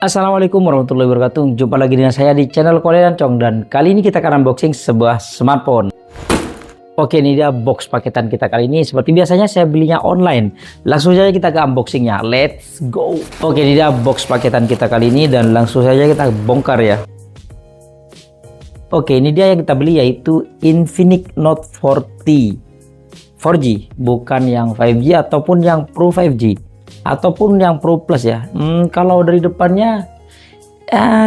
Assalamualaikum warahmatullahi wabarakatuh. Jumpa lagi dengan saya di channel Korean Chong, dan kali ini kita akan unboxing sebuah smartphone. Oke, ini dia box paketan kita kali ini. Seperti biasanya saya belinya online. Langsung saja kita ke unboxingnya. Let's go. Oke, ini dia box paketan kita kali ini dan langsung saja kita bongkar ya. Oke, ini dia yang kita beli, yaitu Infinix Note 40 4G, bukan yang 5G ataupun yang Pro 5G ataupun yang Pro Plus ya. Kalau dari depannya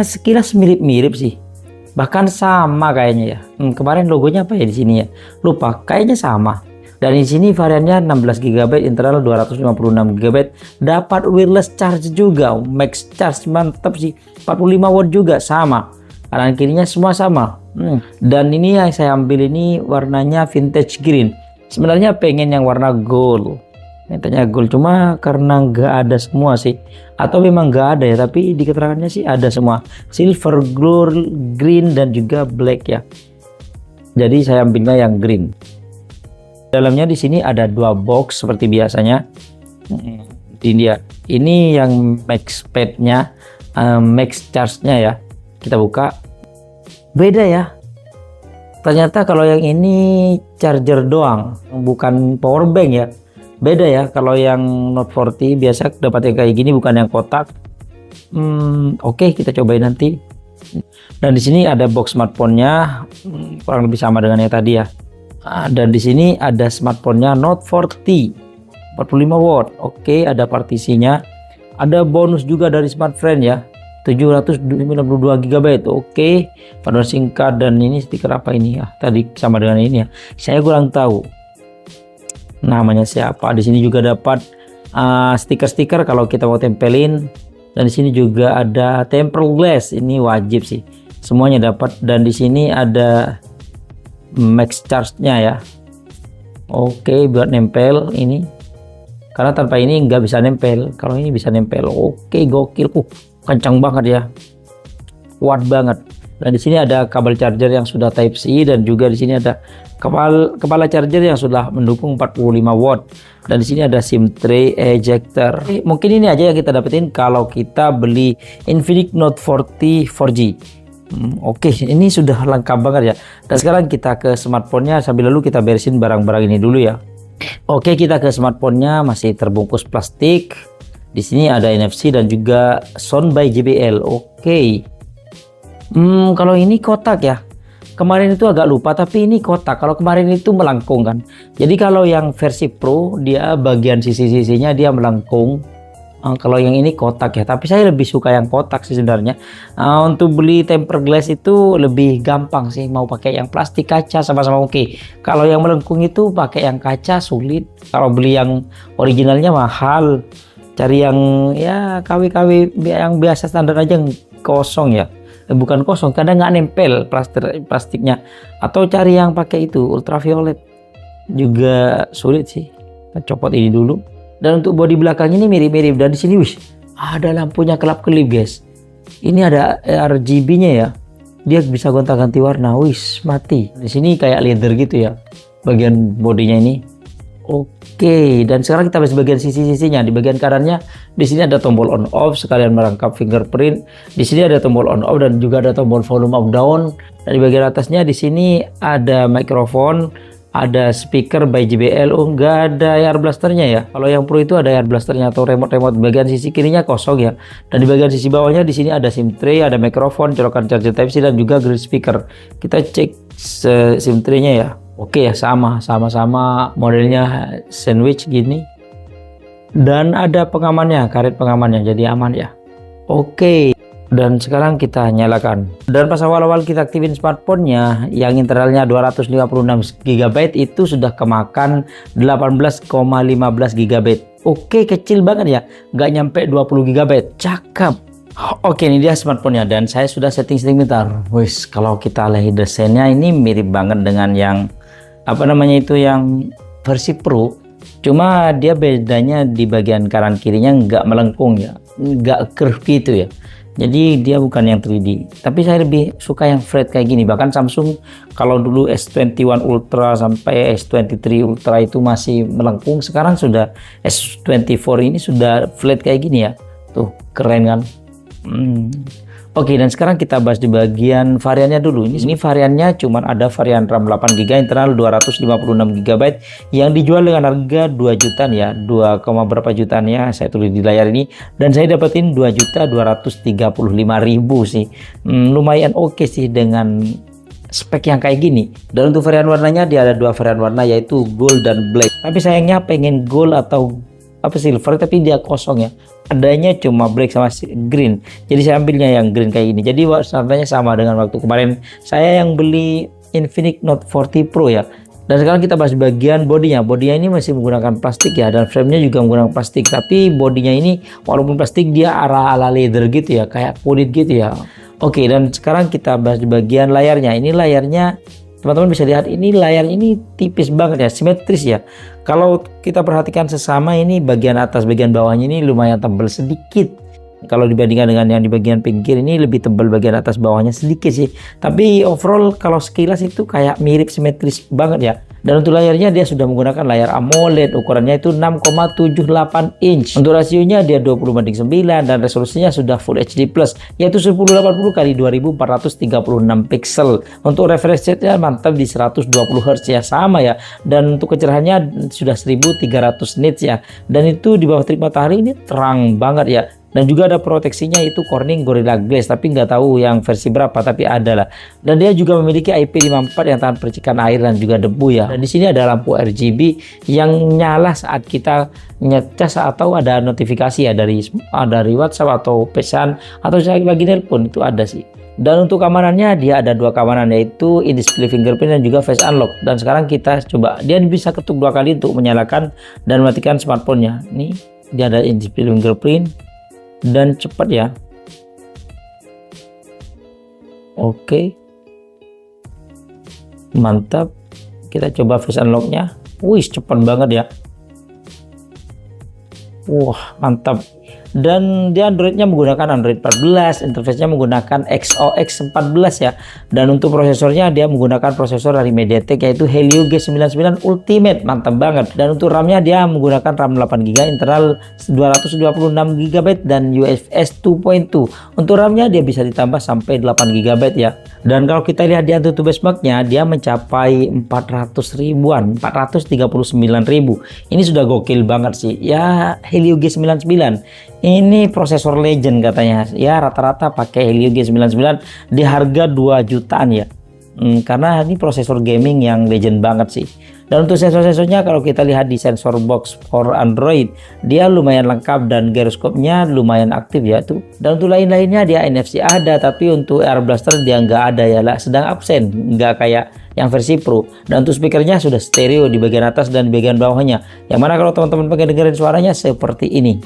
sekilas mirip-mirip sih, bahkan sama kayaknya ya. Kemarin logonya apa ya di sini ya, lupa, kayaknya sama. Dan di sini variannya 16 GB internal, 256 GB, dapat wireless charge juga, max charge, mantap sih. 45 watt juga sama, kanan kirinya semua sama. Dan ini yang saya ambil ini warnanya vintage green. Sebenarnya pengen yang warna gold, mintanya gold, cuma karena nggak ada semua sih, atau memang nggak ada ya, tapi di keterangannya sih ada semua, silver, gold, green, dan juga black ya. Jadi saya ambilnya yang green. Dalamnya di sini ada dua box seperti biasanya. Ini yang max padnya, max charge-nya ya. Kita buka, beda ya. Ternyata kalau yang ini charger doang, bukan power bank ya. Beda ya, kalau yang Note 40 biasa dapat yang kayak gini, bukan yang kotak. Oke, kita cobain nanti. Dan di sini ada box smartphone-nya, kurang lebih sama dengan yang tadi ya. Dan di sini ada smartphone-nya Note 40 45 watt. Oke, ada partisinya. Ada bonus juga dari smartphone ya, 792 GB. Oke, pada singkat. Dan ini stiker apa ini ya? Tadi sama dengan ini ya. Saya kurang tahu namanya siapa. Di sini juga dapat stiker-stiker kalau kita mau tempelin. Dan di sini juga ada tempered glass. Ini wajib sih. Semuanya dapat. Dan di sini ada max charge-nya ya. Oke, buat nempel ini. Karena tanpa ini nggak bisa nempel. Kalau ini bisa nempel. Oke, gokil. Kencang banget ya, kuat banget. Dan di sini ada kabel charger yang sudah Type C, dan juga di sini ada kepala charger yang sudah mendukung 45 watt. Dan di sini ada SIM tray ejector. Mungkin ini aja yang kita dapetin kalau kita beli Infinix Note 40 4G. Oke, ini sudah lengkap banget ya. Dan sekarang kita ke smartphone-nya, sambil lalu kita beresin barang-barang ini dulu ya. Oke, kita ke smartphone-nya, masih terbungkus plastik. Di sini ada NFC dan juga sound by JBL. Oke. Kalau ini kotak ya. Kemarin itu agak lupa, tapi ini kotak. Kalau kemarin itu melengkung kan. Jadi kalau yang versi Pro, dia bagian sisi-sisinya dia melengkung. Kalau yang ini kotak ya. Tapi saya lebih suka yang kotak sih sebenarnya. Untuk beli tempered glass itu lebih gampang sih. Mau pakai yang plastik, kaca, sama-sama oke. Kalau yang melengkung itu pakai yang kaca sulit. Kalau beli yang originalnya mahal. Cari yang ya KW-KW yang biasa standar aja, yang kosong ya. Bukan kosong, kadang nggak nempel plastiknya. Atau cari yang pakai itu ultraviolet, juga sulit sih. Kita copot ini dulu. Dan untuk bodi belakang ini mirip-mirip. Dan di sini wih, ada lampunya kelap-kelip guys. Ini ada RGB-nya ya. Dia bisa gonta-ganti warna. Wih, mati. Di sini kayak leather gitu ya, bagian bodinya ini. Oke, dan sekarang kita bahas bagian sisi-sisinya. Di bagian kanannya, di sini ada tombol on off sekalian merangkap fingerprint. Di sini ada tombol on off dan juga ada tombol volume up down. Dan di bagian atasnya di sini ada mikrofon, ada speaker by JBL. Nggak ada air blasternya ya. Kalau yang Pro itu ada air blasternya atau remote. Bagian sisi kirinya kosong ya. Dan di bagian sisi bawahnya di sini ada SIM tray, ada mikrofon, colokan charger Type C, dan juga grill speaker. Kita cek SIM tray-nya ya. Oke ya, sama-sama modelnya sandwich gini. Dan ada pengamannya, karet pengamannya, jadi aman ya. Oke, dan sekarang kita nyalakan. Dan pas awal-awal kita aktifin smartphone-nya, yang internalnya 256 GB itu sudah kemakan 18,15 GB. Oke, kecil banget ya, nggak nyampe 20 GB. Cakep. Oke, ini dia smartphone-nya, dan saya sudah setting bentar. Wis, kalau kita lihat desainnya ini mirip banget dengan yang apa namanya itu, yang versi Pro. Cuma dia bedanya di bagian kanan kirinya nggak melengkung ya, nggak curve gitu ya. Jadi dia bukan yang 3D. Tapi saya lebih suka yang flat kayak gini. Bahkan Samsung kalau dulu S21 Ultra sampai S23 Ultra itu masih melengkung, sekarang sudah S24 ini sudah flat kayak gini ya. Tuh keren kan. Oke, dan sekarang kita bahas di bagian variannya dulu. Ini variannya cuman ada varian RAM 8GB internal 256GB yang dijual dengan harga 2 jutaan ya. 2, berapa jutaan ya, saya tulis di layar ini. Dan saya dapetin 2.235.000 sih. Lumayan oke sih dengan spek yang kayak gini. Dan untuk varian warnanya dia ada 2 varian warna, yaitu gold dan black. Tapi sayangnya pengen gold atau silver, tapi dia kosong ya, adanya cuma black sama green. Jadi saya ambilnya yang green kayak gini. Jadi warnanya sama dengan waktu kemarin saya yang beli Infinix Note 40 Pro ya. Dan sekarang kita bahas bagian bodinya. Bodinya ini masih menggunakan plastik ya, dan framenya juga menggunakan plastik. Tapi bodinya ini walaupun plastik, dia ala leather gitu ya, kayak kulit gitu ya. Oke, dan sekarang kita bahas di bagian layarnya. Ini layarnya teman-teman bisa lihat, ini layar ini tipis banget ya, simetris ya. Kalau kita perhatikan sesama, ini bagian atas bagian bawahnya ini lumayan tebal sedikit. Kalau dibandingkan dengan yang di bagian pinggir, ini lebih tebal bagian atas bawahnya sedikit sih. Tapi overall kalau sekilas itu kayak mirip, simetris banget ya. Dan untuk layarnya dia sudah menggunakan layar AMOLED, ukurannya itu 6,78 inch. Untuk rasionya dia 20:9 dan resolusinya sudah Full HD+, yaitu 1080 x 2436 pixel. Untuk refresh rate-nya mantap di 120 Hz ya, sama ya. Dan untuk kecerahannya sudah 1300 nits ya. Dan itu di bawah terik matahari ini terang banget ya. Dan juga ada proteksinya, itu Corning Gorilla Glass, tapi nggak tahu yang versi berapa, tapi ada lah. Dan dia juga memiliki IP54 yang tahan percikan air dan juga debu ya. Dan di sini ada lampu RGB yang nyala saat kita ngecas atau ada notifikasi ya dari WhatsApp atau pesan atau saya lagi nelpon, itu ada sih. Dan untuk keamanannya dia ada 2 keamanan, yaitu in-display fingerprint dan juga face unlock. Dan sekarang kita coba, dia bisa ketuk 2 kali untuk menyalakan dan mematikan smartphone-nya. Nih, dia ada in-display fingerprint dan cepat ya. Oke, mantap. Kita coba face unlock-nya. Wih, cepat banget ya. Wah, mantap. Dan dia Android-nya menggunakan Android 14, interface-nya menggunakan XOX 14 ya. Dan untuk prosesornya dia menggunakan prosesor dari MediaTek, yaitu Helio G99 Ultimate, mantap banget. Dan untuk RAM-nya dia menggunakan RAM 8GB internal 226GB dan UFS 2.2. Untuk RAM-nya dia bisa ditambah sampai 8GB ya. Dan kalau kita lihat di AnTuTu benchmark-nya, dia mencapai 400 ribuan, 439.000. Ini sudah gokil banget sih ya. Helio G99 ini prosesor legend katanya ya, rata-rata pakai Helio G99 di harga 2 jutaan ya. Karena ini prosesor gaming yang legend banget sih. Dan untuk sensor-sensornya kalau kita lihat di sensor box for Android, dia lumayan lengkap dan gyroskopnya lumayan aktif ya tuh. Dan untuk lain-lainnya dia NFC ada, tapi untuk Air Blaster dia nggak ada ya lah, sedang absen, nggak kayak yang versi Pro. Dan untuk speakernya sudah stereo di bagian atas dan di bagian bawahnya, yang mana kalau teman-teman pengen dengerin suaranya seperti ini.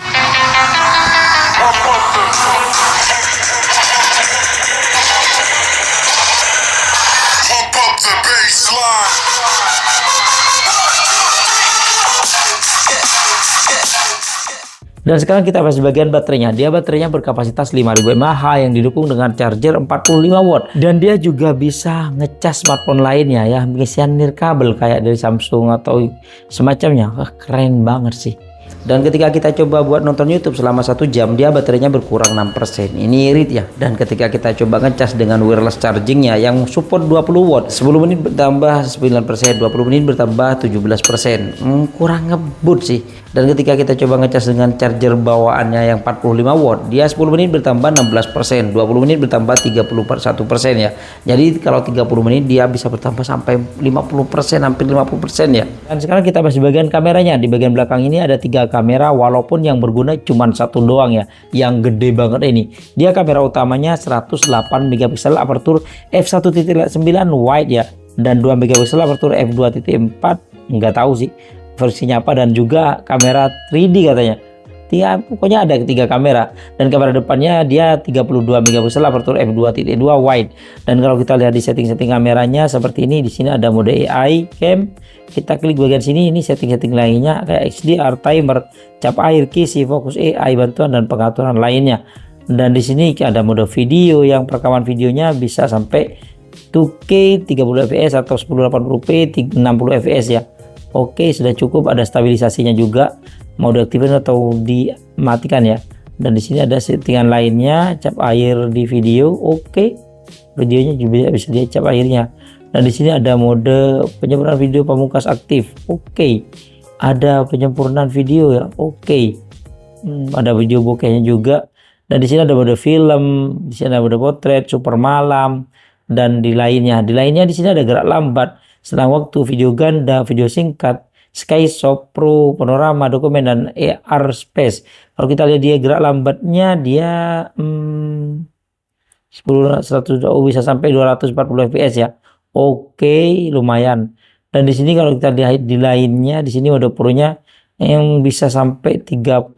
Dan sekarang kita bahas bagian baterainya. Dia baterainya berkapasitas 5000 mAh yang didukung dengan charger 45 watt. Dan dia juga bisa ngecas smartphone lainnya ya, pengisian nirkabel kayak dari Samsung atau semacamnya. Wah, keren banget sih. Dan ketika kita coba buat nonton YouTube selama 1 jam, dia baterainya berkurang 6%. Ini irit ya. Dan ketika kita coba ngecas dengan wireless chargingnya yang support 20 watt, 10 menit bertambah 9%, 20 menit bertambah 17%. Kurang ngebut sih. Dan ketika kita coba ngecas dengan charger bawaannya yang 45 watt, dia 10 menit bertambah 16%, 20 menit bertambah 31% ya. Jadi kalau 30 menit dia bisa bertambah sampai 50%, hampir 50% ya. Dan sekarang kita bahas di bagian kameranya. Di bagian belakang ini ada 3 kamera, walaupun yang berguna cuma 1 doang ya, yang gede banget ini. Dia kamera utamanya 108 megapiksel aperture f1.9 wide ya, dan 2 megapiksel aperture f2.4, nggak tahu sih versinya apa, dan juga kamera 3D katanya. Pokoknya ada 3 kamera, dan kamera depannya dia 32 megapiksel aperture f2.2 wide. Dan kalau kita lihat di setting-setting kameranya seperti ini, di sini ada mode AI cam. Kita klik bagian sini, ini setting-setting lainnya kayak HDR, timer, cap air, kisi, fokus AI, bantuan dan pengaturan lainnya. Dan di sini ada mode video yang perekaman videonya bisa sampai 2K 30 fps atau 1080p 60 fps ya. Oke, sudah cukup. Ada stabilisasinya juga, mau diaktifkan atau dimatikan ya. Dan di sini ada settingan lainnya, cap air di video, oke. Videonya juga bisa dia cap airnya. Dan di sini ada mode penyempurnaan video pamungkas aktif, oke. Ada penyempurnaan video ya, oke. Ada video bokehnya juga. Dan di sini ada mode film, di sini ada mode potret, super malam, dan di lainnya. Di lainnya di sini ada gerak lambat, selang waktu, video ganda, video singkat, Skyshot Pro, panorama, dokumen, dan AR Space. Kalau kita lihat dia gerak lambatnya dia 100 bisa sampai 240 fps ya. Oke, lumayan. Dan di sini kalau kita lihat di lainnya, di sini mode pro-nya yang bisa sampai 30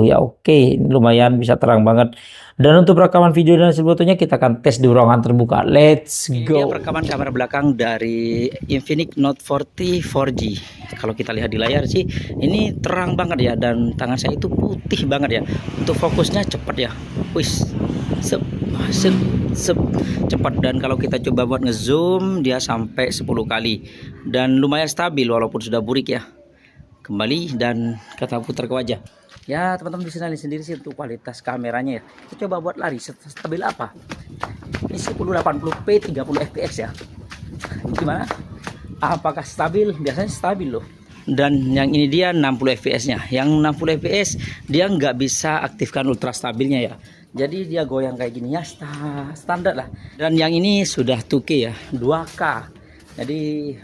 ya. Oke, ini lumayan bisa terang banget. Dan untuk rekaman video dan hasil fotonya kita akan tes di ruangan terbuka. Let's go. Ini dia perekaman kamera belakang dari Infinix Note 40 4G. Kalau kita lihat di layar sih ini terang banget ya, dan tangan saya itu putih banget ya. Untuk fokusnya cepat ya. Wis. Cepat. Dan kalau kita coba buat ngezoom dia sampai 10 kali dan lumayan stabil walaupun sudah burik ya. Kembali dan kita putar ke wajah. Ya teman-teman bisa lihat sendiri sih untuk kualitas kameranya ya. Kita coba buat lari stabil apa. Ini 1080p 30 fps ya. Gimana? Apakah stabil? Biasanya stabil loh. Dan yang ini dia 60 fps nya. Yang 60 fps dia nggak bisa aktifkan ultra stabilnya ya. Jadi dia goyang kayak gini ya, standar lah. Dan yang ini sudah 2K ya, 2K. Jadi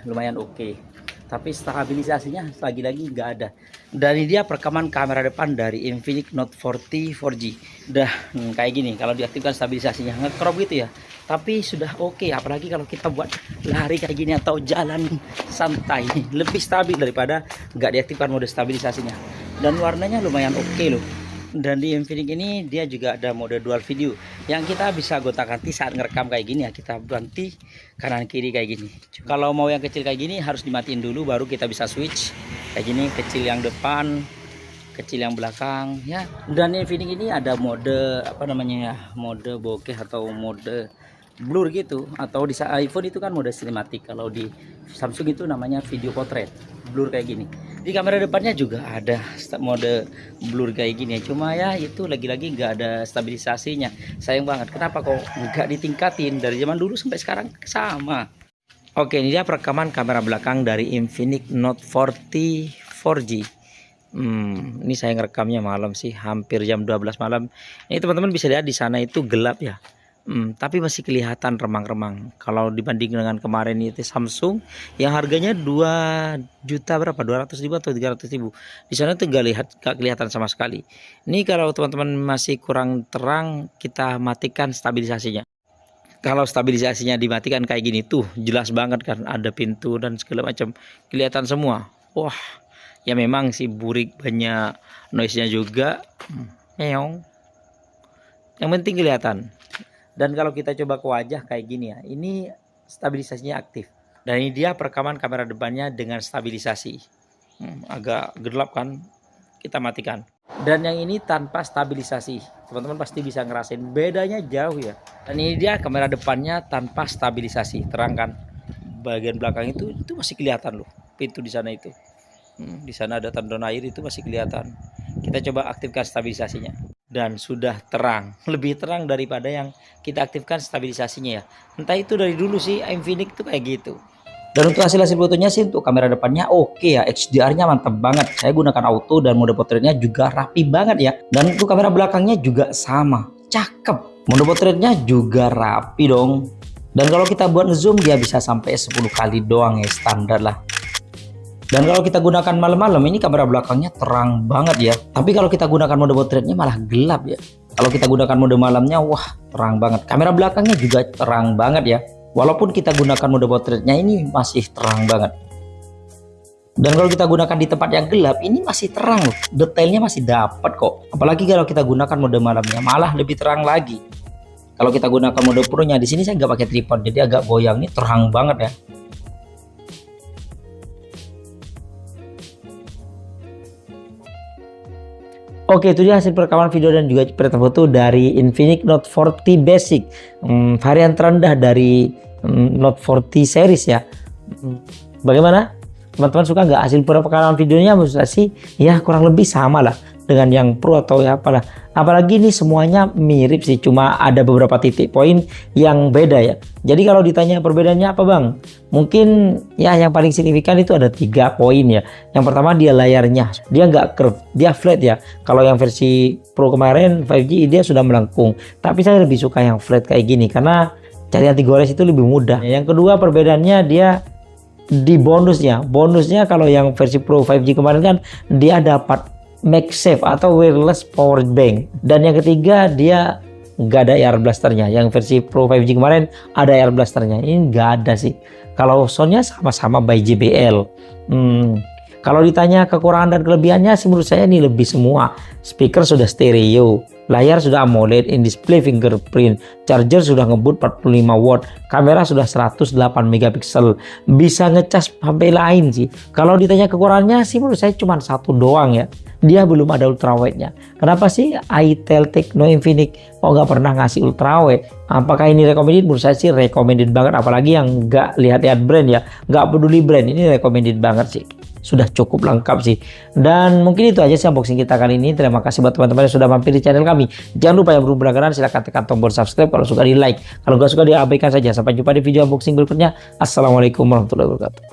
lumayan oke. Tapi stabilisasinya lagi-lagi nggak ada. Dan ini dia perekaman kamera depan dari Infinix Note 40 4G. Udah kayak gini kalau diaktifkan stabilisasinya nge-crop gitu ya. Tapi sudah oke, apalagi kalau kita buat lari kayak gini atau jalan santai, lebih stabil daripada nggak diaktifkan mode stabilisasinya. Dan warnanya lumayan oke loh. Dan di Infinix ini dia juga ada mode dual video yang kita bisa gonta-ganti saat ngerekam kayak gini ya. Kita ganti kanan kiri kayak gini. Kalau mau yang kecil kayak gini harus dimatiin dulu baru kita bisa switch kayak gini, kecil yang depan, kecil yang belakang ya. Dan Infinix ini ada mode apa namanya ya, mode bokeh atau mode blur gitu, atau di iPhone itu kan mode sinematik, kalau di Samsung itu namanya video portrait blur kayak gini. Di kamera depannya juga ada mode blur kayak gini, cuma ya itu lagi-lagi nggak ada stabilisasinya. Sayang banget, kenapa kok nggak ditingkatin dari zaman dulu sampai sekarang sama. Oke, ini dia perekaman kamera belakang dari Infinix Note 40 4G. Ini saya ngerekamnya malam sih, hampir jam 12 malam. Ini teman-teman bisa lihat di sana itu gelap ya. Tapi masih kelihatan remang-remang. Kalau dibanding dengan kemarin itu Samsung yang harganya 2 juta berapa, 200.000 atau 300.000. Di sana tuh gak kelihatan sama sekali. Ini kalau teman-teman masih kurang terang, kita matikan stabilisasinya. Kalau stabilisasinya dimatikan kayak gini tuh jelas banget kan, ada pintu dan segala macam kelihatan semua. Wah, ya memang sih burik, banyak noise-nya juga. Meong. Yang penting kelihatan. Dan kalau kita coba ke wajah kayak gini ya, ini stabilisasinya aktif. Dan ini dia perekaman kamera depannya dengan stabilisasi. Agak gelap kan, kita matikan. Dan yang ini tanpa stabilisasi. Teman-teman pasti bisa ngerasain bedanya jauh ya. Dan ini dia kamera depannya tanpa stabilisasi. Terang kan, bagian belakang itu masih kelihatan loh, pintu di sana itu. Di sana ada tandon air itu masih kelihatan. Kita coba aktifkan stabilisasinya. Dan sudah terang, lebih terang daripada yang kita aktifkan stabilisasinya ya. Entah itu dari dulu sih Infinix tuh kayak gitu. Dan untuk hasil fotonya sih untuk kamera depannya oke ya, HDR-nya mantap banget. Saya gunakan auto dan mode potretnya juga rapi banget ya. Dan untuk kamera belakangnya juga sama, cakep. Mode potretnya juga rapi dong. Dan kalau kita buat ngezoom dia bisa sampai 10 kali doang ya, standar lah. Dan kalau kita gunakan malam-malam ini kamera belakangnya terang banget ya. Tapi kalau kita gunakan mode potretnya malah gelap ya. Kalau kita gunakan mode malamnya wah terang banget. Kamera belakangnya juga terang banget ya. Walaupun kita gunakan mode potretnya ini masih terang banget. Dan kalau kita gunakan di tempat yang gelap ini masih terang loh. Detailnya masih dapat kok. Apalagi kalau kita gunakan mode malamnya malah lebih terang lagi. Kalau kita gunakan mode pro-nya di sini saya nggak pakai tripod jadi agak goyang, ini terang banget ya. Oke, itu dia hasil perekaman video dan juga cepretan foto dari Infinix Note 40 Basic, varian terendah dari Note 40 series ya. Bagaimana? Teman-teman suka nggak hasil perekaman videonya? Menurut saya sih ya kurang lebih sama lah. dengan yang Pro atau ya apalah. Apalagi ini semuanya mirip sih, cuma ada beberapa titik poin yang beda ya. Jadi kalau ditanya perbedaannya apa Bang? Mungkin ya yang paling signifikan itu ada 3 poin ya. Yang pertama dia layarnya, dia nggak curve, dia flat ya. Kalau yang versi Pro kemarin 5G dia sudah melengkung. Tapi saya lebih suka yang flat kayak gini karena cari anti gores itu lebih mudah. Yang kedua perbedaannya dia di bonusnya. Bonusnya kalau yang versi Pro 5G kemarin kan dia dapat MagSafe atau wireless power bank. Dan yang ketiga dia nggak ada air blasternya. Yang versi Pro 5G kemarin ada air blasternya. Ini nggak ada sih. Kalau soundnya sama-sama by JBL. Kalau ditanya kekurangan dan kelebihannya sih menurut saya ini lebih semua. Speaker sudah stereo, layar sudah AMOLED, in-display fingerprint, charger sudah ngebut 45 watt, kamera sudah 108 megapiksel, bisa ngecas sampai lain sih. Kalau ditanya kekurangannya sih menurut saya cuma satu doang ya. Dia belum ada ultrawide-nya. Kenapa sih itel Tecno Infinix kok nggak pernah ngasih ultrawide? Apakah ini recommended? Menurut saya sih recommended banget, apalagi yang nggak lihat-lihat brand ya, nggak peduli brand, ini recommended banget sih. Sudah cukup lengkap sih. Dan mungkin itu aja sih unboxing kita kali ini. Terima kasih buat teman-teman yang sudah mampir di channel kami. Jangan lupa yang belum berlangganan silahkan tekan tombol subscribe. Kalau suka di like, kalau nggak suka diabaikan saja. Sampai jumpa di video unboxing berikutnya. Assalamualaikum warahmatullahi wabarakatuh.